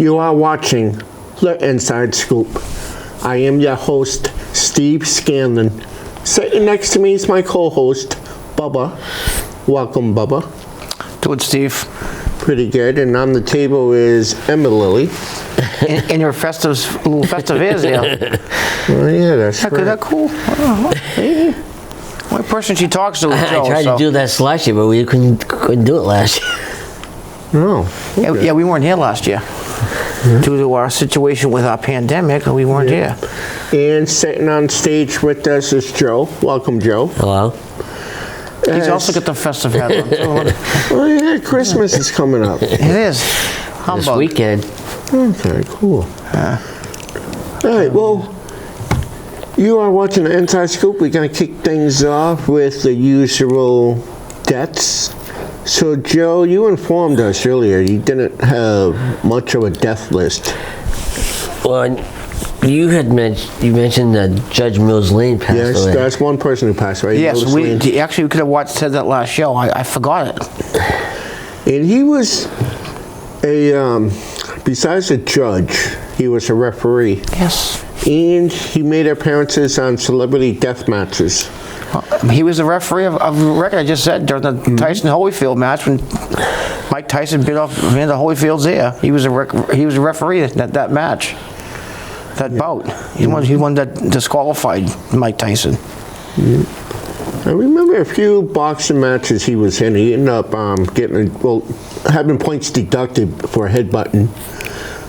You are watching The Inside Scoop. I am your host, Steve Scanlon. Sitting next to me is my co-host, Bubba. Welcome, Bubba. Good, Steve. Pretty good. And on the table is Emma Lily. In her little festive ears there. Oh, yeah, that's right. Is that cool? Oh, hey. One person she talks to is Joe. I tried to do that last year, but we couldn't do it last year. No. Okay. Yeah, we weren't here last year. Due to our situation with our pandemic, we weren't here. And sitting on stage with us is Joe. Welcome, Joe. Hello. He's also got the festive hat on. Oh, yeah, Christmas is coming up. It is. Humbug. This weekend. Okay, cool. All right, well, you are watching The Inside Scoop. We're going to kick things off with the usual deaths. So, Joe, you informed us earlier you didn't have much of a death list. Well, you mentioned that Judge Mills Lane passed Yes, away. that's one person who passed away. Yes, Mills Lane. actually we could have said that last show. I forgot it. And he was besides a judge, he was a referee. Yes. And he made appearances on celebrity death matches. He was the referee of record I just said during the Tyson Holyfield match when Mike Tyson bit off Evander Holyfield's ear. He was a referee that match, that bout. He won that disqualified Mike Tyson. I remember a few boxing matches he was in. He ended up having points deducted for headbutting.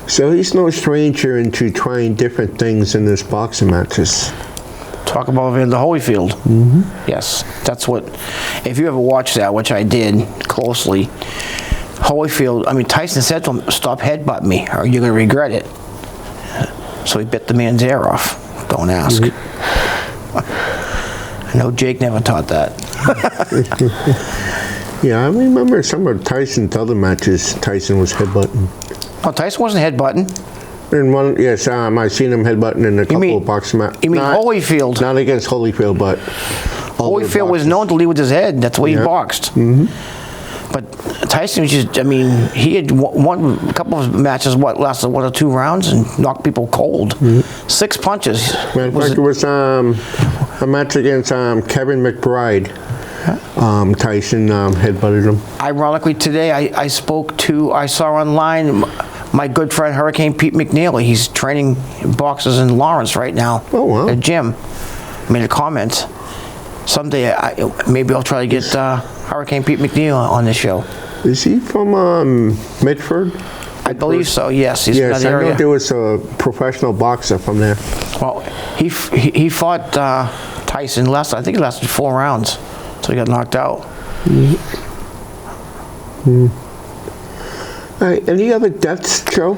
So he's no stranger into trying different things in his boxing matches. Talk about Evander Holyfield. Mm-hmm. Yes, that's what. If you ever watched that, which I did closely, Tyson said to him, "Stop headbutting me, or you're going to regret it." So he bit the man's ear off. Don't ask. Mm-hmm. I know Jake never taught that. Yeah, I remember some of Tyson's other matches. Tyson was headbutting. Oh, Tyson wasn't headbutting. In one, yes, I seen him headbutting in a couple of boxing matches. You mean Holyfield? Not against Holyfield, but Holyfield was known to lead with his head. That's the way he boxed. Mm-hmm. But Tyson was just, he had won a couple of matches, lasted 1 or 2 rounds and knocked people cold. Mm-hmm. 6 punches. Matter of fact, it was a match against Kevin McBride. Tyson headbutted him. Ironically, today I saw online my good friend Hurricane Pete McNeely. He's training boxers in Lawrence right now. Oh, wow. At a gym. Made a comment. Someday maybe I'll try to get Hurricane Pete McNeely on this show. Is he from Medford? I believe so, yes. He's yes, from that area. I know there was a professional boxer from there. Well, he fought Tyson I think it lasted 4 rounds. So he got knocked out. Mm-hmm. Mm. All right, any other deaths, Joe?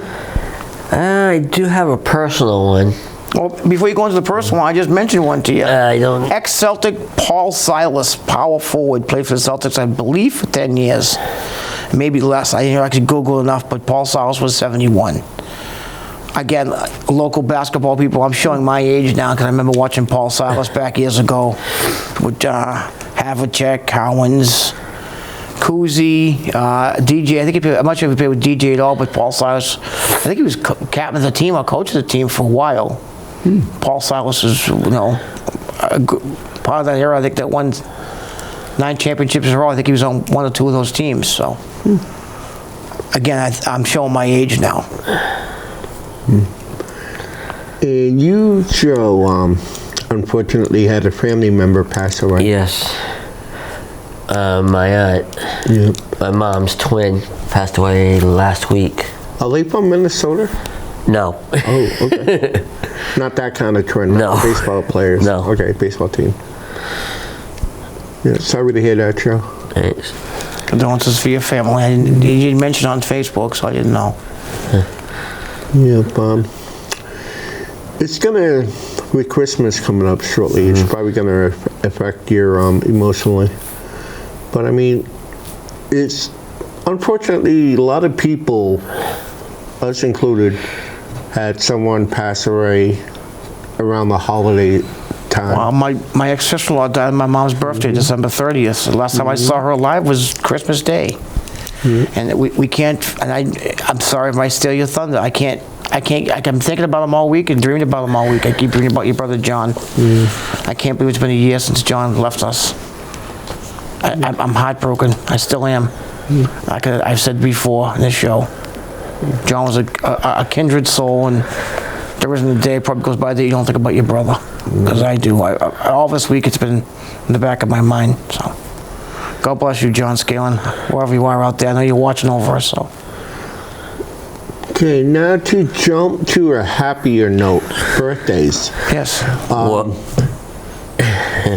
I do have a personal one. Well, before you go into the personal one, I just mentioned one to you. I don't. Ex-Celtic Paul Silas, power forward, played for the Celtics, I believe, for 10 years. Maybe less. I didn't actually Google enough, but Paul Silas was 71. Again, local basketball people, I'm showing my age now because I remember watching Paul Silas back years ago with Havlicek, Cowens, Kuzi, DJ. I'm not sure if he played with DJ at all, but Paul Silas, I think he was captain of the team or coach of the team for a while. Paul Silas is, a good part of that era. I think that won 9 championships in a row. I think he was on 1 or 2 of those teams. So, again, I'm showing my age now. And you, Joe, unfortunately had a family member pass away. Yes. My aunt, my mom's twin, passed away last week. Are they from Minnesota? No. Oh, okay. Not that kind of twin. No. Not baseball players. No. Okay, baseball team. Yeah, sorry to hear that, Joe. Thanks. Condolences for your family. You didn't mention it on Facebook, so I didn't know. Yep. It's gonna, with Christmas coming up shortly, it's probably gonna affect your emotionally. But it's unfortunately a lot of people, us included, had someone pass away around the holiday time. Well, my ex-sister-in-law died on my mom's birthday, December 30th. The last time I saw her alive was Christmas Day. And we can't, and I'm sorry if I steal your thunder. I'm thinking about him all week and dreaming about him all week. I keep dreaming about your brother John. I can't believe it's been a year since John left us. I'm heartbroken. I still am. Like I've said before in this show, John was a kindred soul, and there isn't a day probably goes by that you don't think about your brother, because I do. All this week it's been in the back of my mind. So, God bless you, John Scanlon, wherever you are out there. I know you're watching over us. So, Okay, now to jump to a happier note, birthdays. yes,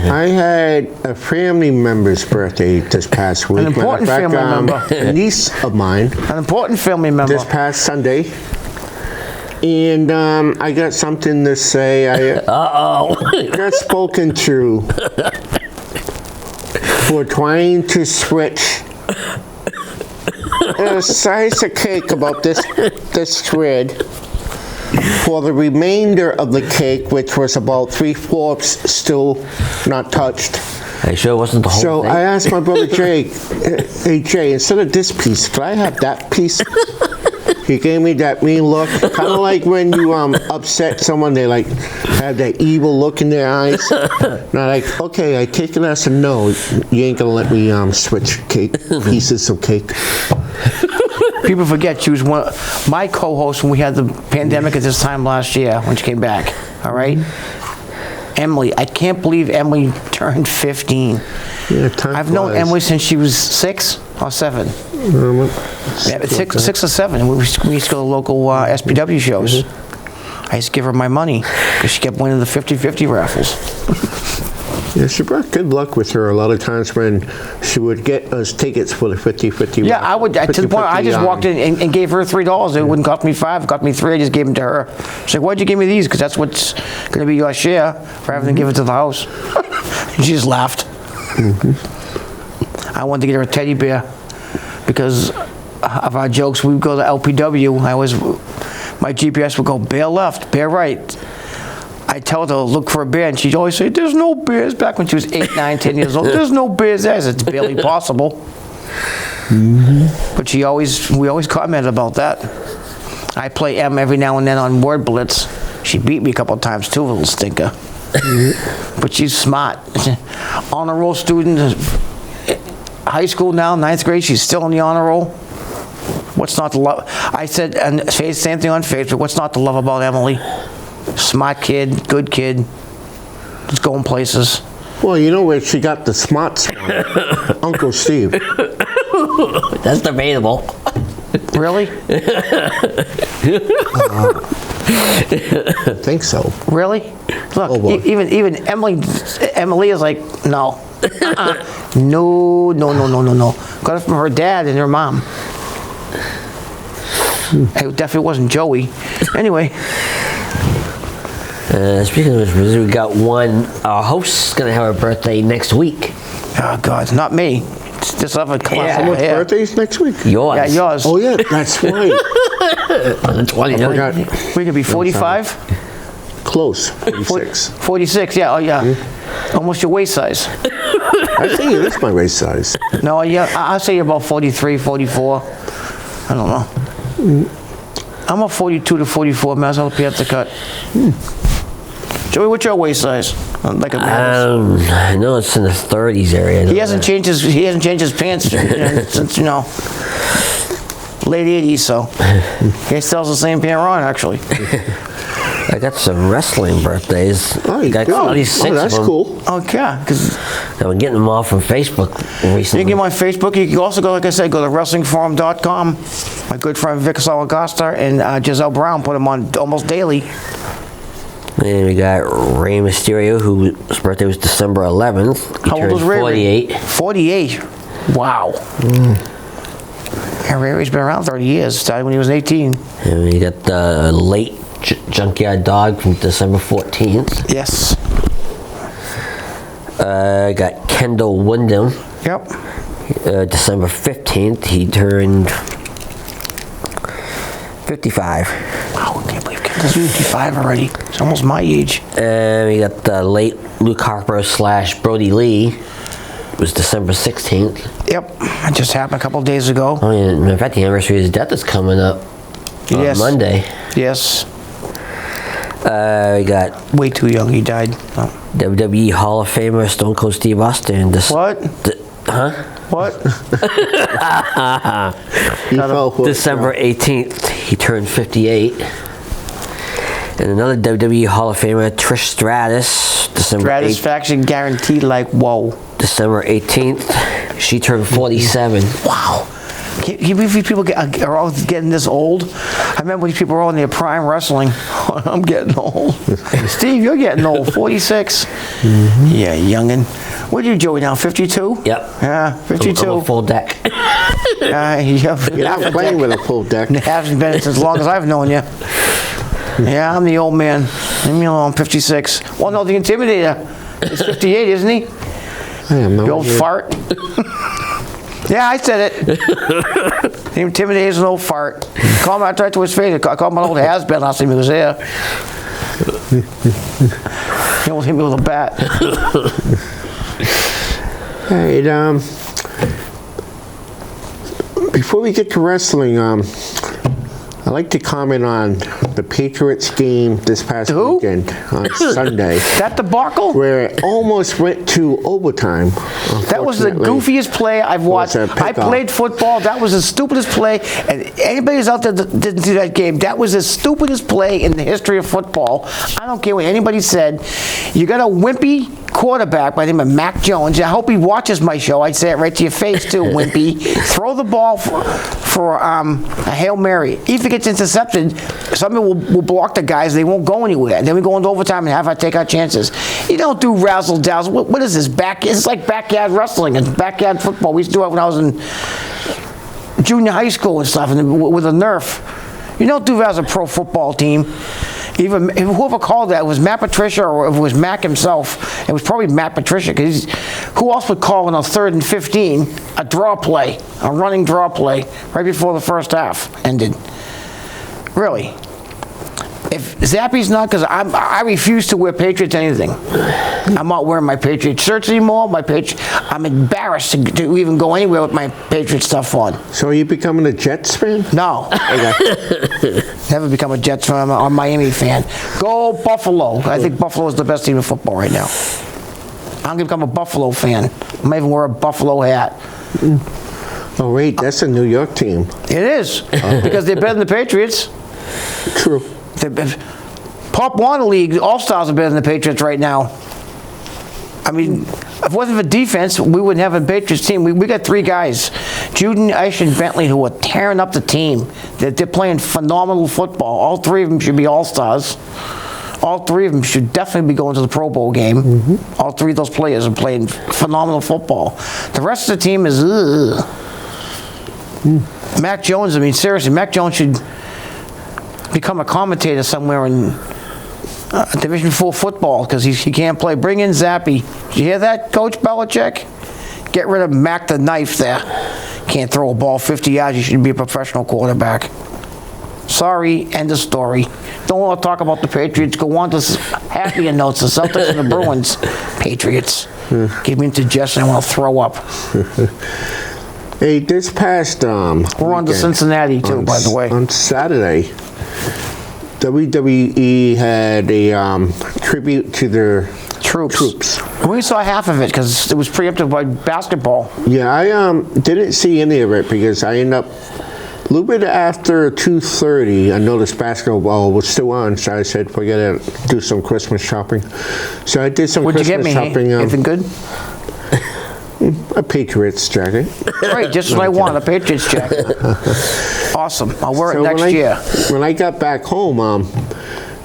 I had a family member's birthday this past week. An important family member. A niece of mine. an important family member. This past Sunday. And I got something to say. I got spoken to for trying to switch a slice of cake about this thread for the remainder of the cake, which was about 3/4 still not touched. Are you sure it wasn't the whole So thing? I asked my brother Jay, hey Jay, instead of this piece, could I have that piece? He gave me that mean look, kind of like when you upset someone, they like have that evil look in their eyes. And I'm like, okay, I take it as a no. You ain't gonna let me switch pieces of cake. People forget she was my co-host when we had the pandemic at this time last year when she came back. All right, Emily. I can't believe Emily turned 15. Yeah, time I've known flies. Emily since she was 6 or 7. Yeah, six or 7. We used to go to local SPW shows. I used to give her my money because she kept winning the 50-50 raffles. Yeah, she brought good luck with her a lot of times when she would get us tickets for the 50-50. Yeah, I would. To the point, I just walked in and gave her $3. It wouldn't cost me $5. It cost me $3. I just gave them to her. She's like, "Why'd you give me these? Because that's what's going to be your share rather than give it to the house." And she just laughed. I wanted to get her a teddy bear because of our jokes. We would go to LPW. My GPS would go bear left, bear right. I tell her to look for a bear, and she'd always say, "There's no bears." Back when she was 8, 9, 10 years old, "There's no bears there." I said, "It's barely possible." But we always commented about that. I play M every now and then on Word Blitz. She beat me a couple of times too, little stinker. But she's smart. Honor roll student, high school now, 9th grade. She's still in the honor roll. What's not to love? I said, and same thing on Facebook. What's not to love about Emily? Smart kid, good kid, just going places. Well, you know where she got the smarts from? Uncle Steve. That's debatable. Really? I think so. Really? Look, Oh, boy. even Emily is like, no. No. Got it from her dad and her mom. It definitely wasn't Joey. Anyway. Speaking of which, we got one. Our host's going to have a birthday next week. Oh, God, not me. It's this other class Yeah. over Someone's here. birthday's next week? Yours. Yeah, yours. Oh, yeah, that's right. On the 29th. I forgot. We could be 45? Close. 46. 46, yeah, oh, yeah. Almost your waist size. I think it is my waist size. No, yeah, I'll say you're about 43, 44. I don't know. I'm a 42 to 44, might as well be at the cut. Joey, what's your waist size? Like a man. I know it's in the 30s area. He hasn't changed his pants since, late 80s, so he still has the same pant on, actually. I got some wrestling birthdays. Oh, you got do? 26 Oh, that's of them. cool. Oh, yeah, because I'm getting them all from Facebook you recently. can get them on Facebook. You can also go, like I said, go to WrestlingForum.com. My good friend Vic Salagosta and Giselle Brown put them on almost daily. And we got Rey Mysterio, whose birthday was December 11th. He How old turned was Ray? 48. 48. Wow. Yeah, Ray's been around 30 years. Started when he was 18. And we got the late Junkyard Dog from December 14th. Yes. Got Kendall Windham, Yep. December 15th. He turned 55. Wow, I can't believe Kendall's 55 already. It's almost my age. And we got the late Luke Harper / Brody Lee. was December 16th. Yep, it just happened a couple of days ago. Oh, yeah, in fact, the anniversary of his death is coming up on Monday. Yes. We got Way too young, he died. Oh. WWE Hall of Famer Stone Cold Steve Austin. What? What? He fell for it, December 18th, he turned 58. And another WWE Hall of Famer, Trish Stratus, Satisfaction guaranteed, like, whoa. December 18th, she turned 47. Wow. Can you believe these people are all getting this old? I remember these people were all in their prime wrestling. I'm getting old. Steve, you're getting old. 46. Yeah, youngin'. What are you, Joey, now? 52? Yep. Yeah, 52. I'm a full deck. You're not playing with a full deck. It hasn't been as long as I've known you. Yeah, I'm the old man. Leave me alone, 56. Well, no, the Intimidator is 58, isn't he? I have no The old idea. fart. Yeah, I said it. The Intimidator's an old fart. Call him out right to his face. I called him an old has-been last time he was here. He almost hit me with a bat. Hey, before we get to wrestling, I'd like to comment on the Patriots game this past weekend on Sunday, That debacle? where it almost went to overtime. That was the unfortunately. goofiest play I've watched. a I pickoff. played football. That was the stupidest play. And anybody who's out there that didn't see that game, that was the stupidest play in the history of football. I don't care what anybody said. You got a wimpy quarterback by the name of Mac Jones. I hope he watches my show. I'd say it right to your face too, wimpy. Throw the ball for a Hail Mary. If it gets intercepted, somebody will block the guys. They won't go anywhere. And then we go into overtime and have to take our chances. You don't do razzle-dazzle. What is this? It's like backyard wrestling and backyard football. We used to do it when I was in junior high school and stuff, and with a Nerf. You don't do that as a pro football team. Even whoever called that, it was Matt Patricia or if it was Mac himself. It was probably Matt Patricia, because who else would call on a 3rd and 15 a draw play, a running draw play right before the first half ended? Really? If Zappy's not, because I refuse to wear Patriots anything. I'm not wearing my Patriots shirts anymore. I'm embarrassed to even go anywhere with my Patriot stuff on. So are you becoming a Jets fan? No. Never become a Jets fan or Miami fan. Go Buffalo. I think Buffalo is the best team in football right now. I'm going to become a Buffalo fan. I might even wear a Buffalo hat. Oh, wait, that's a New York team. It is. Because they're better than the Patriots. True. Pop Warner League All-Stars are better than the Patriots right now. I mean, if it wasn't for defense, we wouldn't have a Patriots team. We got 3 guys, Juden, Ice, and Bentley, who are tearing up the team. They're playing phenomenal football. All 3 of them should be All-Stars. All 3 of them should definitely be going to the Pro Bowl game. All 3 of those players are playing phenomenal football. The rest of the team is, Mac Jones, I mean, seriously, Mac Jones should become a commentator somewhere in Division 4 football, because he can't play. Bring in Zappy. Did you hear that, Coach Belichick? Get rid of Mac the Knife there. Can't throw a ball 50 yards. You should be a professional quarterback. Sorry, end of story. Don't want to talk about the Patriots. Go on to happier notes. The Celtics and the Bruins. Patriots. Give me indigestion. I want to throw up. Hey, this past We're on to weekend, Cincinnati, too, by the way. On Saturday, WWE had a tribute to their troops. We saw half of it because it was preempted by basketball. Yeah, I didn't see any of it because I ended up a little bit after 2:30. I noticed basketball was still on, so I said, forget it, do some Christmas shopping. So I did some What'd Christmas you get me? shopping. Anything good? A Patriots jacket. Great, just what I want, a Patriots jacket. Awesome. I'll wear it next year. When I got back home,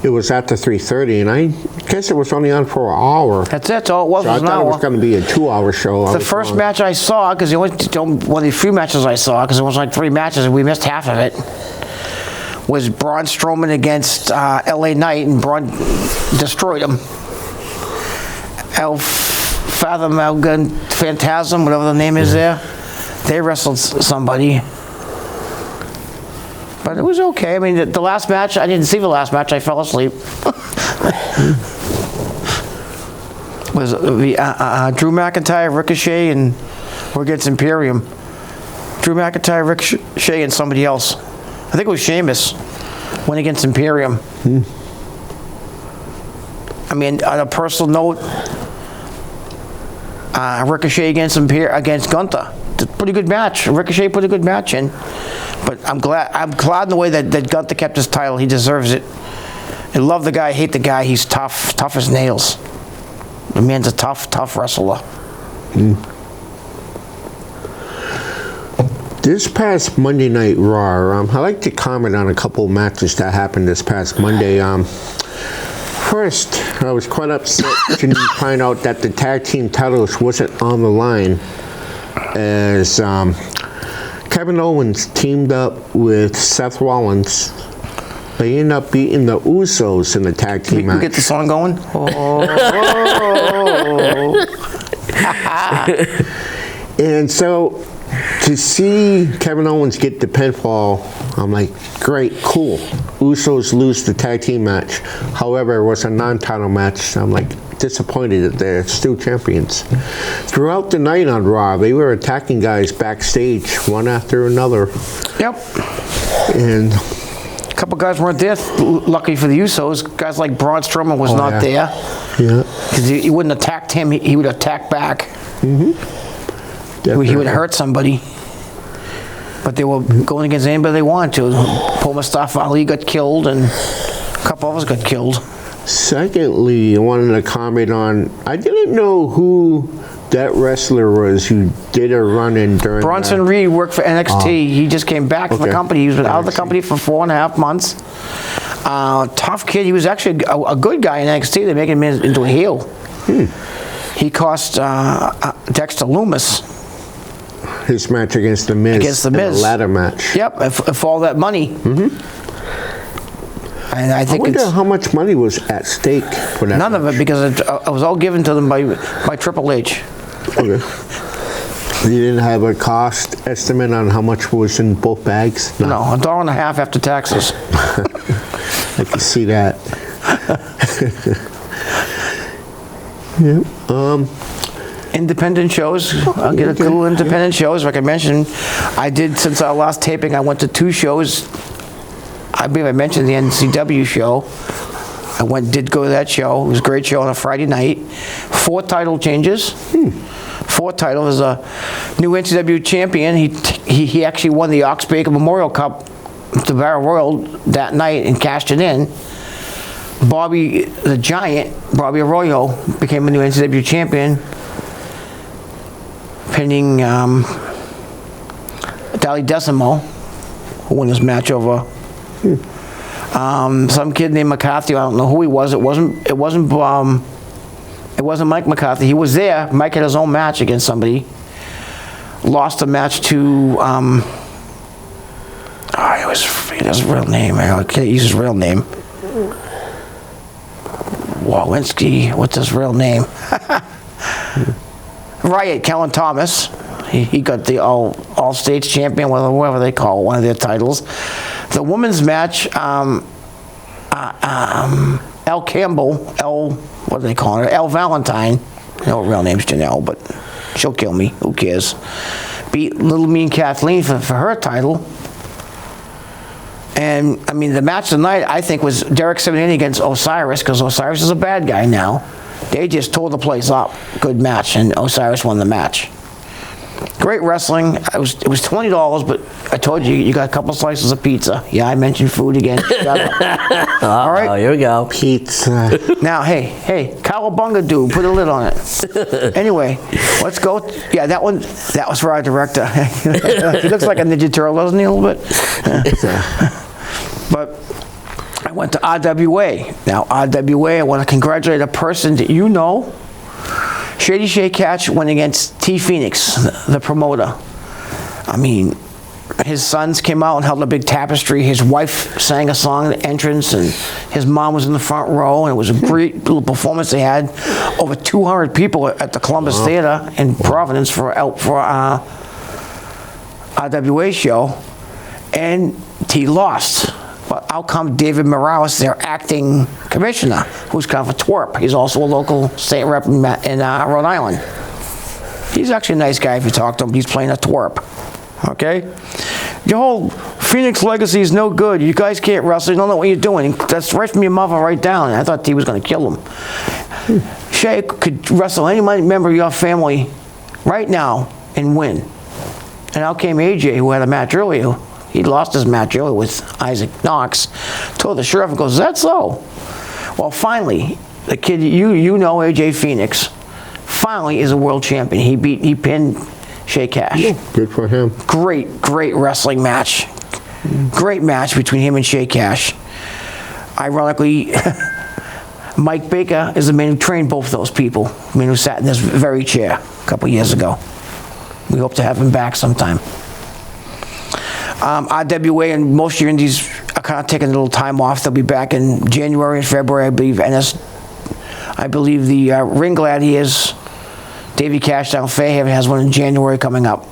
it was after 3:30, and I guess it was only on for an hour. That's it. That's all it was. So I Was an thought it was hour. going to be a 2-hour show. The first match I saw, because one of the few matches I saw, because it was like 3 matches and we missed half of it, was Braun Strowman against LA Knight, and Braun destroyed him. Phantasm, whatever the name is there, they wrestled somebody. But it was okay. I mean, the last match, I didn't see the last match. I fell asleep. was Drew McIntyre, Ricochet, and we're against Imperium. Drew McIntyre, Ricochet, and somebody else. I think it was Sheamus. Went against Imperium. I mean, on a personal note, Ricochet against Gunther. It's a pretty good match. Ricochet put a good match in. But I'm glad in the way that Gunther kept his title. He deserves it. I love the guy, hate the guy. He's tough as nails. The man's a tough wrestler. This past Monday Night Raw, I'd like to comment on a couple of matches that happened this past Monday. First, I was quite upset to find out that the tag team titles wasn't on the line, as Kevin Owens teamed up with Seth Rollins. They ended up beating the Usos in the tag team match. We get the song going? And so, to see Kevin Owens get the pinfall, I'm like, great, cool. Usos lose the tag team match. However, it was a non-title match. I'm like, disappointed that they're still champions. Throughout the night on Raw, they were attacking guys backstage, one after another. Yep. And a couple guys weren't there. Lucky for the Usos, guys like Braun Strowman was not there. Yeah. Because he wouldn't have attacked him, he would attack back. He would hurt somebody. But they were going against anybody they wanted to. Paul Mustafa Ali got killed, and a couple others got killed. Secondly, I wanted to comment on, I didn't know who that wrestler was who did a run-in during Bronson Reed worked for NXT. He just came back from the company. He was out of the company for 4.5 months. Tough kid. He was actually a good guy in NXT. They're making him into a heel. He cost Dexter Lumis his match against The Miz. Against The Miz. In a ladder match. Yep, for all that money. And I think wonder how much money was at stake for that none match. of it, because it was all given to them by Triple H. Okay. You didn't have a cost estimate on how much was in both bags? No, $1.50 after taxes. I can see that. Yeah. Independent shows. I'll get a couple independent shows. Like I mentioned, I did, since our last taping, I went to 2 shows. I believe I mentioned the NCW show. I did go to that show. It was a great show on a Friday night. 4 title changes. 4 titles. As a new NCW champion, he actually won the Ox Baker Memorial Cup, the Battle Royal, that night and cashed it in. Bobby the Giant, Bobby Arroyo, became a new NCW champion, pinning Dali Decimo, who won this match over some kid named McCarthy. I don't know who he was. It wasn't Mike McCarthy. He was there. Mike had his own match against somebody. Lost the match to it was his real name. I can't use his real name. Walensky, what's his real name? Riot, Kellen Thomas. He got the all states champion, whatever they call it, one of their titles. The women's match, Elle Campbell, what do they call her? Elle Valentine. No real name's Janelle, but she'll kill me. Who cares? Beat Little Mean Kathleen for her title. And, I mean, the match tonight, I think, was Derek Simonini against Osiris, because Osiris is a bad guy now. They just tore the place up. Good match, and Osiris won the match. Great wrestling. It was $20, but I told you, you got a couple slices of pizza. Yeah, I mentioned food again. All right. Oh, here we go. Pizza. Now, hey, Cowabunga dude, put a lid on it. Anyway, let's go. Yeah, that was for our director. He looks like a Ninja Turtle, doesn't he, a little bit? But I went to RWA. Now, RWA, I want to congratulate a person that you know. Shady Shay Catch went against T Phoenix, the promoter. I mean, his sons came out and held a big tapestry. His wife sang a song at the entrance, and his mom was in the front row, and it was a great little performance they had. Over 200 people at the Columbus Theater in Providence for RWA show, and T lost. But out come David Morales, their acting commissioner, who's kind of a twerp. He's also a local state rep in Rhode Island. He's actually a nice guy if you talk to him. He's playing a twerp. Okay? Your whole Phoenix legacy is no good. You guys can't wrestle. You don't know what you're doing. That's right from your mother right down. I thought he was going to kill him. Shay could wrestle any member of your family right now and win. And out came AJ, who had a match earlier. He lost his match earlier with Isaac Knox. Told the sheriff, goes, is that so? Well, finally, the kid, you know AJ Phoenix, finally is a world champion. He pinned Shay Cash. Yeah, good for him. Great wrestling match. Great match between him and Shay Cash. Ironically, Mike Baker is the man who trained both those people. The man who sat in this very chair a couple years ago. We hope to have him back sometime. RWA and most of your indies are kind of taking a little time off. They'll be back in January and February, I believe. And I believe the Ring Gladiators, Davey Cash down Fairhaven has one in January coming up.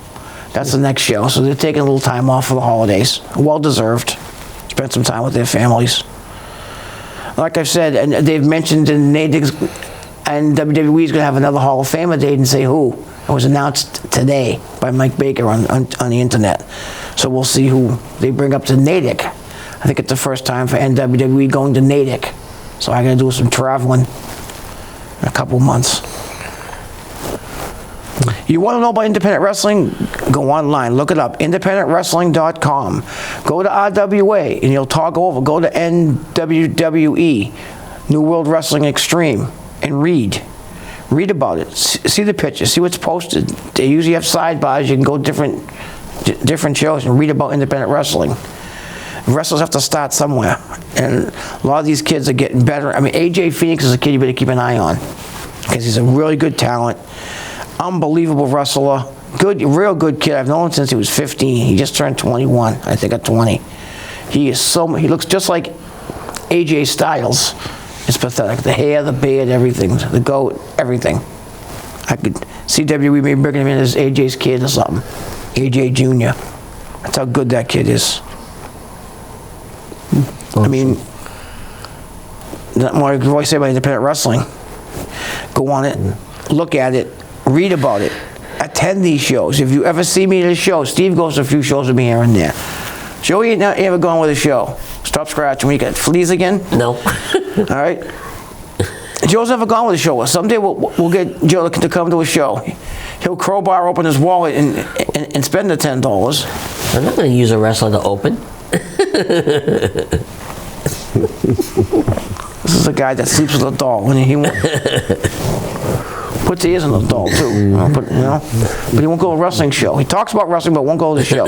That's the next show. So they're taking a little time off for the holidays. Well deserved. Spend some time with their families. Like I've said, and they've mentioned in Natives, and WWE is going to have another Hall of Famer. They didn't say who. It was announced today by Mike Baker on the internet. So we'll see who they bring up to Natick. I think it's the first time for WWE going to Natick. So I got to do some traveling in a couple months. You want to know about independent wrestling? Go online, look it up, independentwrestling.com. Go to RWA and you'll toggle over. Go to NWWE, New World Wrestling Extreme, and read about it. See the pictures, see what's posted. They usually have sidebars. You can go different shows and read about independent wrestling. Wrestlers have to start somewhere, and a lot of these kids are getting better. I mean, AJ Phoenix is a kid you better keep an eye on because he's a really good talent. Unbelievable wrestler. Good, real good kid. I've known him since he was 15. He just turned 21, I think, at 20. He looks just like AJ Styles. It's pathetic. The hair, the beard, everything. The goat, everything. I could see WWE maybe bringing him in as AJ's kid or something. AJ Jr. That's how good that kid is. Awesome. I mean, not more I can always say about independent wrestling. Go on it, look at it, read about it, attend these shows. If you ever see me at a show, Steve goes to a few shows with me here and there. Joey ain't not ever gone with a show. Stop scratching. When you got fleas again? No. All right. Joe's never gone with a show. Someday we'll get Joe to come to a show. He'll crowbar open his wallet and spend the $10. I'm not going to use a wrestler to open. This is a guy that sleeps with a doll. And he puts ears in the doll too. But he won't go to a wrestling show. He talks about wrestling, but won't go to the show.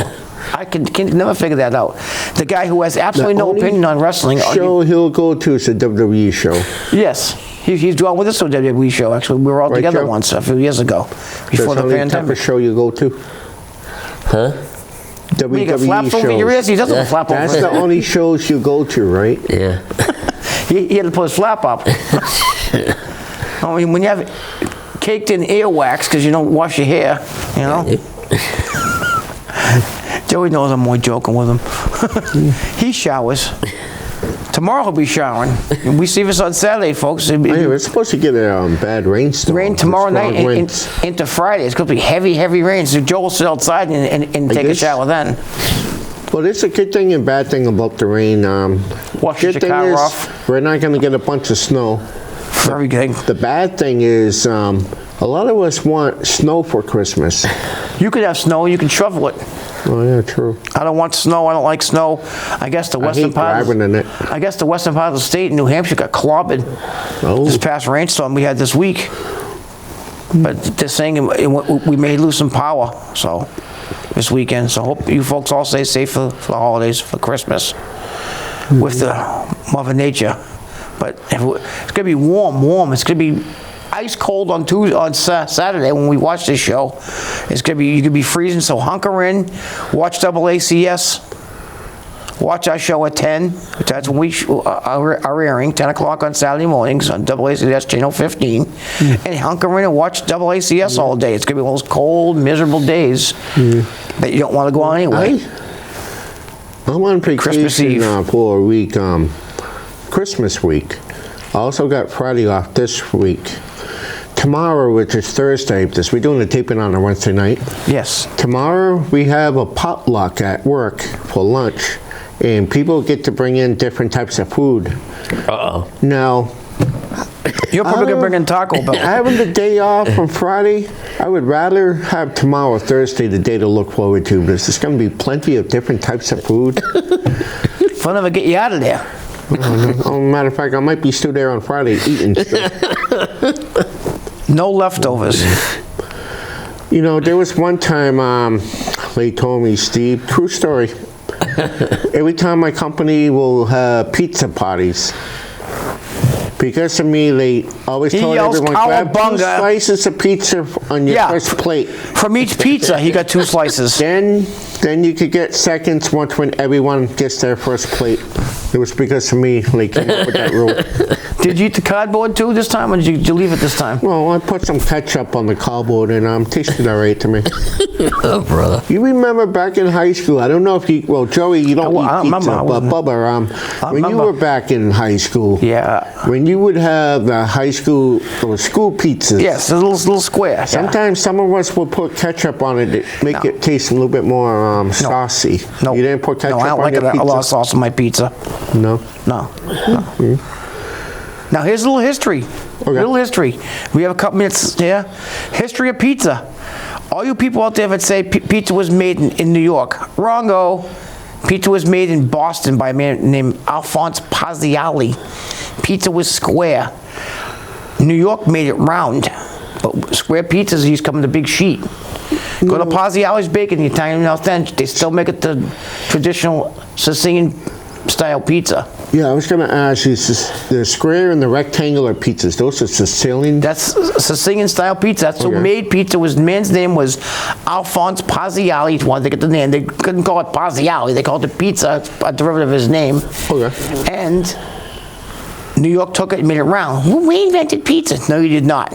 I can never figure that out. The guy who has absolutely no opinion on wrestling. Show he'll go to is a WWE show. Yes. He's gone with us to a WWE show, actually. We were all together once, a few years ago, before the pandemic. That's the type of show you go to? Huh? WWE got flaps over your ears? He doesn't have a flap over his That's the only shows you go to, right? Yeah. He had to put his flap up. I mean, when you have caked in earwax because you don't wash your hair, you know? Joey knows I'm more joking with him. He showers. Tomorrow he'll be showering. We see this on Saturday, folks. It's supposed to get a bad rainstorm. Rain tomorrow night into Friday. It's going to be heavy rain. So Joe will sit outside and take a shower then. Well, it's a good thing and bad thing about the rain. Wash your car off. We're not going to get a bunch of snow. Very good. The bad thing is a lot of us want snow for Christmas. You could have snow. You can shovel it. Oh yeah, true. I don't want snow. I don't like snow. I guess the western part. I guess the western part of the state, New Hampshire, got clobbered this past rainstorm we had this week. But they're saying we may lose some power. So this weekend. So hope you folks all stay safe for the holidays, for Christmas, with the Mother Nature. But it's gonna be warm. It's gonna be ice cold on Saturday when we watch this show. It's gonna be, you could be freezing, so hunker in, watch AACS, watch our show at 10, which that's when we are airing, 10 o'clock on Saturday mornings on AACS channel 15, and hunker in and watch AACS all day. It's gonna be one of those cold, miserable days that you don't want to go on anyway. I'm on Christmas vacation Eve. for a week, Christmas week. I also got Friday off this week. Tomorrow, which is Thursday, this we're doing the taping on a Wednesday night. Yes. Tomorrow we have a potluck at work for lunch, and people get to bring in different types of food. Uh-oh. Now, You're probably going to bring in Taco Bell. having the day off on Friday, I would rather have tomorrow, Thursday, the day to look forward to, because there's going to be plenty of different types of food. Fun of it, get you out of there. Oh, matter of fact, I might be still there on Friday eating stuff. No leftovers. You know, there was one time they told me, Steve, true story. Every time my company will have pizza parties, because of me, they always He told yells everyone, grab 2 "Cowabunga." slices of pizza on your Yeah. first plate. From each pizza, he got 2 slices. Then you could get seconds once when everyone gets their first plate. It was because of me they came up with that rule. Did you eat the cardboard too this time, or did you leave it this time? Well, I put some ketchup on the cardboard and tasted all right to me. Oh, brother. You remember back in high school, I don't know if you, well, Joey, you don't I eat pizza, remember, I but wasn't- Bubba, when you remember. were back in high school, Yeah. when you would have the high school or school pizzas, Yes, a little square. Yeah. sometimes some of us would put ketchup on it to make No. it taste a little bit more saucy. No. You didn't put ketchup No, I don't on like your a pizza? lot of sauce on my pizza. No? No. Now here's a little history. Okay. Little history. We have a couple minutes here. History of pizza. All you people out there that say pizza was made in New York, wrongo. Pizza was made in Boston by a man named Alphonse Paziali. Pizza was square. New York made it round, but square pizzas used to come in a big sheet. Go to Paziali's Bakery in the Italian authentic. They still make it the traditional Sicilian style pizza. Yeah, I was going to ask you, the square and the rectangular pizzas, those are Sicilian? That's Sicilian style pizza. That's who Okay. made pizza. The man's name was Alphonse Paziali. He wanted to get the name. They couldn't call it Paziali. They called it pizza, a derivative of his name. Okay. And New York took it and made it round. Well, we invented pizza. No, you did not.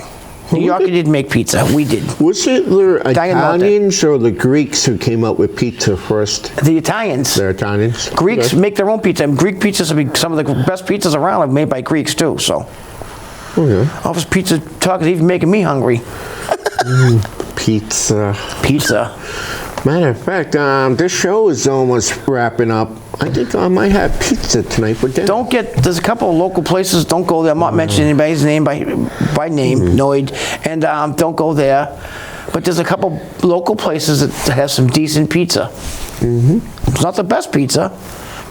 New we York did? didn't make pizza. We did. Was it the Italian about that. Italians or the Greeks who came up with pizza first? The Italians. The Italians? Greeks Okay. make their own pizza. And Greek pizzas are some of the best pizzas around are made by Greeks too. So Okay. all this pizza talk is even making me hungry. Pizza. Pizza. Matter of fact, this show is almost wrapping up. I think I might have pizza tonight for dinner. Don't get, there's a couple of local places, don't go there. I'm not mentioning anybody's name by name, Noid, and don't go there. But there's a couple local places that have some decent pizza. It's not the best pizza,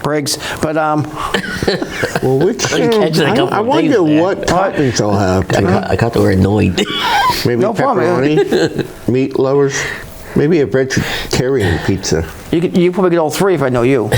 Briggs, but Well, which, You catching a couple I of wonder things there. what toppings I'll have tonight. I got the word annoyed. Maybe No problem. pepperoni, meat lovers, maybe a vegetarian pizza. you probably get all 3 if I know you.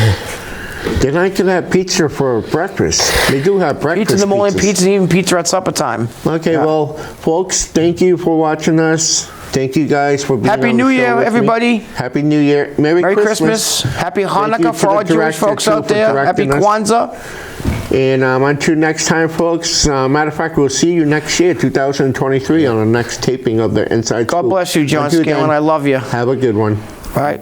Then I could have pizza for breakfast. They do have breakfast Pizza in the morning, pizzas. pizza, and even pizza at supper time. Okay, Yeah. well, folks, thank you for watching us. Thank you guys for being Happy on the New show Year, with me. everybody. Happy New Year. Merry Christmas. Happy you Hanukkah to for all the Jewish director, folks too, out for there. Happy directing us. Kwanzaa. And until next time, folks, matter of fact, we'll see you next year, 2023, on the next taping of the Inside God Scoop. bless you, John Until Scanlon. then, I love you. have a good one. All right.